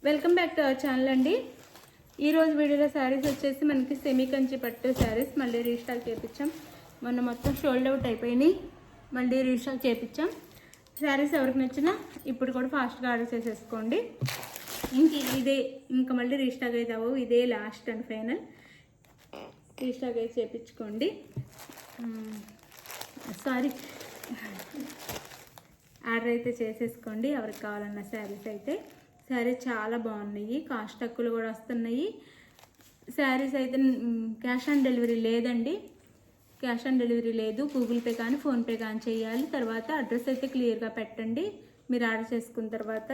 Welcome back to our channel అండి. ఈరోజు వీడియోలో శారీస్ వచ్చేసి మనకి సెమీ కంచి పట్టు శారీస్ మళ్ళీ రీస్టాక్ చేయించాం. మొన్న మొత్తం షోల్డ్ అవుట్ అయిపోయినాయి, మళ్ళీ రీస్టాక్ చేయించాం. శారీస్ ఎవరికి నచ్చినా ఇప్పుడు కూడా ఫాస్ట్గా ఆర్డర్ చేసేసుకోండి. ఇంకా మళ్ళీ రీస్టాక్ అయితే అవ్వవు, ఇదే లాస్ట్ అండ్ ఫైనల్. రీస్టాక్ అయితే చేయించుకోండి. ఆర్డర్ అయితే చేసేసుకోండి ఎవరికి కావాలన్న శారీస్ అయితే. శారీస్ చాలా బాగున్నాయి, కాస్ట్ తక్కువలు కూడా వస్తున్నాయి. శారీస్ అయితే క్యాష్ ఆన్ డెలివరీ లేదండి, క్యాష్ ఆన్ డెలివరీ లేదు. గూగుల్ పే కానీ ఫోన్పే కానీ చేయాలి. తర్వాత అడ్రస్ అయితే క్లియర్గా పెట్టండి మీరు ఆర్డర్ చేసుకున్న తర్వాత.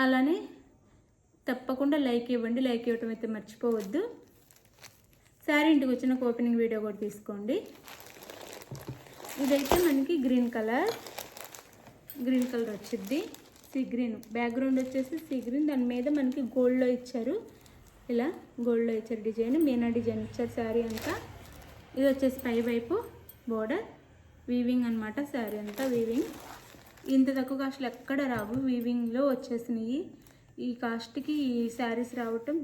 అలానే తప్పకుండా లైక్ ఇవ్వండి, లైక్ ఇవ్వటం అయితే మర్చిపోవద్దు. శారీ ఇంటికి వచ్చిన ఓపెనింగ్ వీడియో కూడా తీసుకోండి. ఇదైతే మనకి గ్రీన్ కలర్ వచ్చింది, సీ గ్రీన్. బ్యాక్గ్రౌండ్ వచ్చేసి సీ గ్రీన్, దాని మీద మనకి గోల్డ్లో ఇచ్చారు, ఇలా గోల్డ్లో ఇచ్చారు డిజైన్, మీనా డిజైన్ ఇచ్చారు శారీ అంతా. ఇది వచ్చేసి పై వైపు బోర్డర్ వీవింగ్ అనమాట. శారీ అంతా వీవింగ్. ఇంత తక్కువ కాస్ట్లు ఎక్కడ రావు, వీవింగ్లో వచ్చేసినాయి. ఈ కాస్ట్కి ఈ శారీస్ రావటం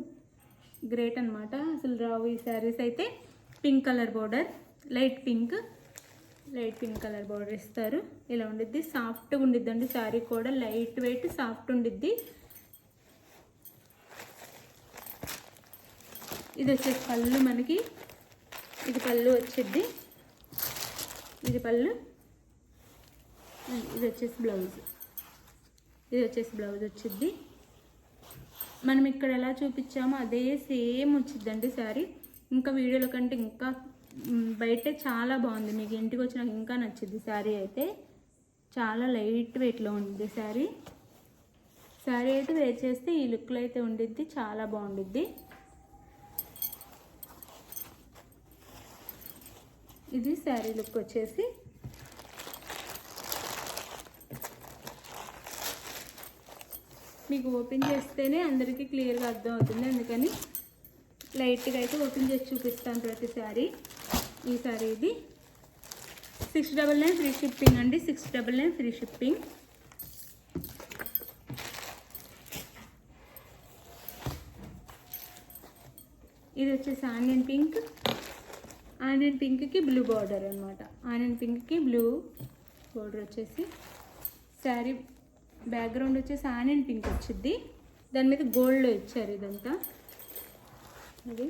గ్రేట్ అనమాట, అసలు రావు ఈ శారీస్ అయితే. Pink colour border, light pink colour border ఇస్తారు. ఇలా ఉండిద్ది, సాఫ్ట్గా ఉండిద్ది అండి శారీ కూడా, లైట్ వెయిట్ సాఫ్ట్ ఉండిద్ది. ఇది వచ్చేసి పళ్ళు, మనకి ఇది పళ్ళు వచ్చిద్ది, ఇది పళ్ళు. ఇది వచ్చేసి బ్లౌజ్ వచ్చిద్ది. మనం ఇక్కడ ఎలా చూపించామో అదే సేమ్ వచ్చిద్దండి శారీ. ఇంకా వీడియోల కంటే ఇంకా బయటే చాలా బాగుంది, మీకు ఇంటికి వచ్చినాక ఇంకా నచ్చింది. శారీ అయితే చాలా లైట్ వెయిట్లో ఉండిద్ది శారీ అయితే వేర్ చేస్తే ఈ లుక్లో అయితే ఉండిద్ది, చాలా బాగుండిద్ది. ఇది శారీ లుక్ వచ్చేసి. మీకు ఓపెన్ చేస్తేనే అందరికీ క్లియర్గా అర్థం అవుతుంది, అందుకని లైట్గా అయితే ఓపెన్ చేసి చూపిస్తాను ప్రతి శారీ. ఈ శారీ ఇది 699 ఫ్రీ షిప్పింగ్ అండి, 699 ఫ్రీ షిప్పింగ్. ఇది వచ్చేసి ఆనియన్ పింక్కి బ్లూ బార్డర్ అనమాట. ఆనియన్ పింక్కి బ్లూ బార్డర్ వచ్చేసి. శారీ బ్యాక్గ్రౌండ్ వచ్చేసి ఆనియన్ పింక్ వచ్చింది, దాని మీద గోల్డ్లో ఇచ్చారు ఇదంతా. ఇది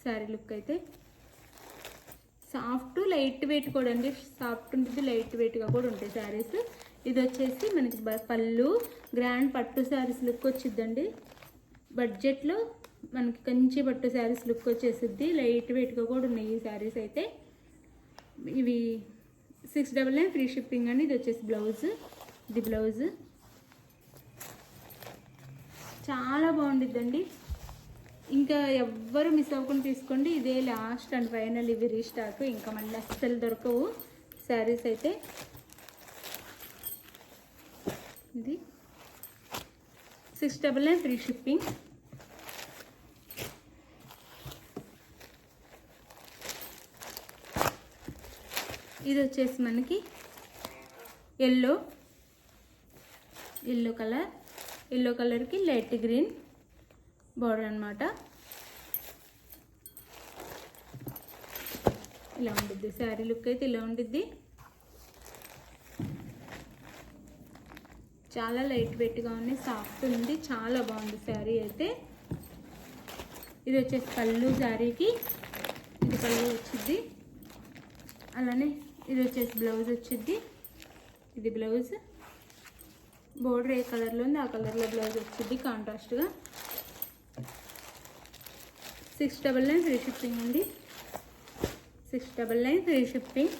శారీ లుక్ అయితే. సాఫ్ట్ లైట్ వెయిట్ కూడా అండి, సాఫ్ట్ ఉంటుంది, లైట్ వెయిట్గా కూడా ఉంటాయి శారీస్. ఇది వచ్చేసి మనకి పళ్ళు, గ్రాండ్ పట్టు శారీస్ లుక్ వచ్చిద్దండి. బడ్జెట్లో మనకి కంచి పట్టు శారీస్ లుక్ వచ్చేసిద్ది, లైట్ వెయిట్గా కూడా ఉన్నాయి ఈ శారీస్ అయితే. ఇవి 699 ఫ్రీ షిప్పింగ్ అండి. ఇది వచ్చేసి బ్లౌజ్ చాలా బాగుండిద్దండి. ఇంకా ఎవ్వరు మిస్ అవ్వకుండా తీసుకోండి, ఇదే లాస్ట్ అండ్ ఫైనల్. ఇవి రీస్టాక్, ఇంకా మళ్ళీ అస్సలు దొరకవు శారీస్ అయితే. ఇది 699 ఫ్రీ షిప్పింగ్. ఇది వచ్చేసి మనకి ఎల్లో కలర్కి లైట్ గ్రీన్ బోర్డర్ అనమాట. ఇలా ఉండిద్ది శారీ లుక్ అయితే, ఇలా ఉండిద్ది. చాలా లైట్ వెయిట్గా ఉంది, సాఫ్ట్ ఉంది, చాలా బాగుంది శారీ అయితే. ఇది వచ్చేసి పళ్ళు శారీకి, ఇది పళ్ళు వచ్చిద్ది. అలానే ఇది వచ్చేసి బ్లౌజ్ వచ్చిద్ది, ఇది బ్లౌజ్. బోర్డర్ ఏ కలర్లో ఉంది ఆ కలర్లో బ్లౌజ్ వచ్చిద్ది కాంట్రాస్ట్గా. 699 ఫ్రీ షిప్పింగ్ అండి, 699 ఫ్రీ షిప్పింగ్.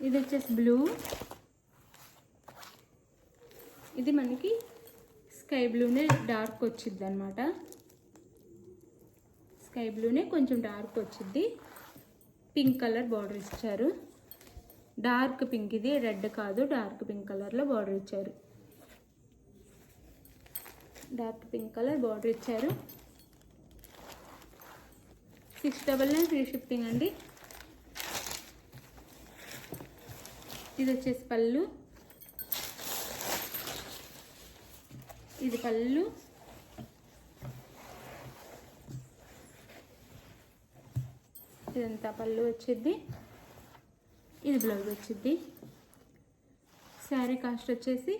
ఇది వచ్చేసి బ్లూ, ఇది మనకి స్కై బ్లూనే డార్క్ వచ్చిద్ది అనమాట. స్కై బ్లూనే కొంచెం డార్క్ వచ్చిద్ది. పింక్ కలర్ బార్డర్ ఇచ్చారు, డార్క్ పింక్, ఇది రెడ్ కాదు, డార్క్ పింక్ కలర్లో బార్డర్ ఇచ్చారు. 699 ఫ్రీ షిప్పింగ్ అండి. ఇది వచ్చేసి పళ్ళు, ఇది పళ్ళు, ఇదంతా పళ్ళు వచ్చింది, ఇది బ్లౌజ్ వచ్చింది. శారీ కాస్ట్ వచ్చేసి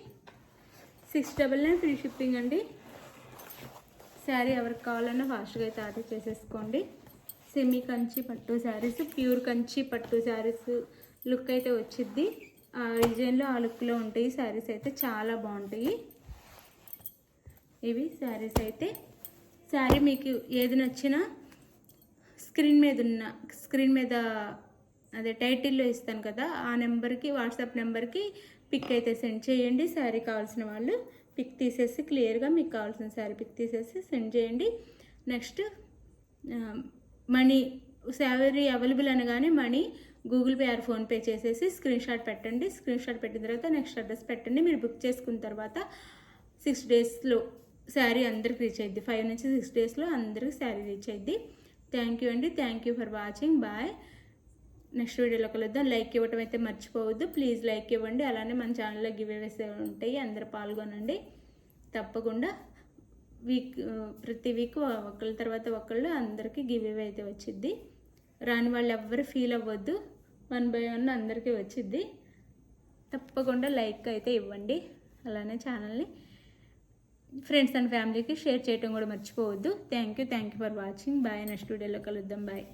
699 ఫ్రీ షిప్పింగ్ అండి. శారీ ఎవరికి కావాలన్నా ఫాస్ట్గా అయితే ఆర్డర్ చేసేసుకోండి. సెమీ కంచి పట్టు శారీస్, ప్యూర్ కంచి పట్టు శారీస్ లుక్ అయితే వచ్చింది. ఆ డిజైన్లో ఆ లుక్లో ఉంటాయి శారీస్ అయితే చాలా బాగుంటాయి. ఇవి శారీస్ అయితే. శారీ మీకు ఏది నచ్చినా స్క్రీన్ మీద అదే టైటిల్లో ఇస్తాను కదా, ఆ నెంబర్కి వాట్సాప్ నెంబర్కి పిక్ అయితే సెండ్ చేయండి. శారీ కావాల్సిన వాళ్ళు పిక్ తీసేసి క్లియర్గా మీకు కావాల్సిన శారీ పిక్ తీసేసి సెండ్ చేయండి. నెక్స్ట్ మనీ, శారీ అవైలబుల్ అనగానే money Google pay are PhonePe చేసేసి స్క్రీన్ షాట్ పెట్టండి. స్క్రీన్ షాట్ పెట్టిన తర్వాత నెక్స్ట్ అడ్రస్ పెట్టండి. మీరు బుక్ చేసుకున్న తర్వాత 6 డేస్లో శారీ అందరికి రీచ్ అయ్యిద్ది. 5 నుంచి 6 డేస్లో అందరికి శారీ రీచ్ అయ్యిద్ది. థ్యాంక్ యూ అండి. Thank you for watching. Bye. Next వీడియోలో కలుద్దాం. లైక్ ఇవ్వటం అయితే మర్చిపోవద్దు. ప్లీజ్ లైక్ ఇవ్వండి. అలానే మన ఛానల్లో గివ్ అవేస్ ఉంటాయి, అందరూ పాల్గొనండి తప్పకుండా. ప్రతి వీక్ ఒకళ్ళ తర్వాత ఒకళ్ళు అందరికీ గివ్ అవే అయితే వచ్చిద్ది. రాని వాళ్ళు ఎవ్వరు ఫీల్ అవ్వద్దు, 1 by 1 అందరికీ వచ్చిద్ది. తప్పకుండా లైక్ అయితే ఇవ్వండి. అలానే ఛానల్ని ఫ్రెండ్స్ అండ్ ఫ్యామిలీకి షేర్ చేయడం కూడా మర్చిపోవద్దు. Thank you for watching. Bye. Next వీడియోలో కలుద్దాం. బాయ్.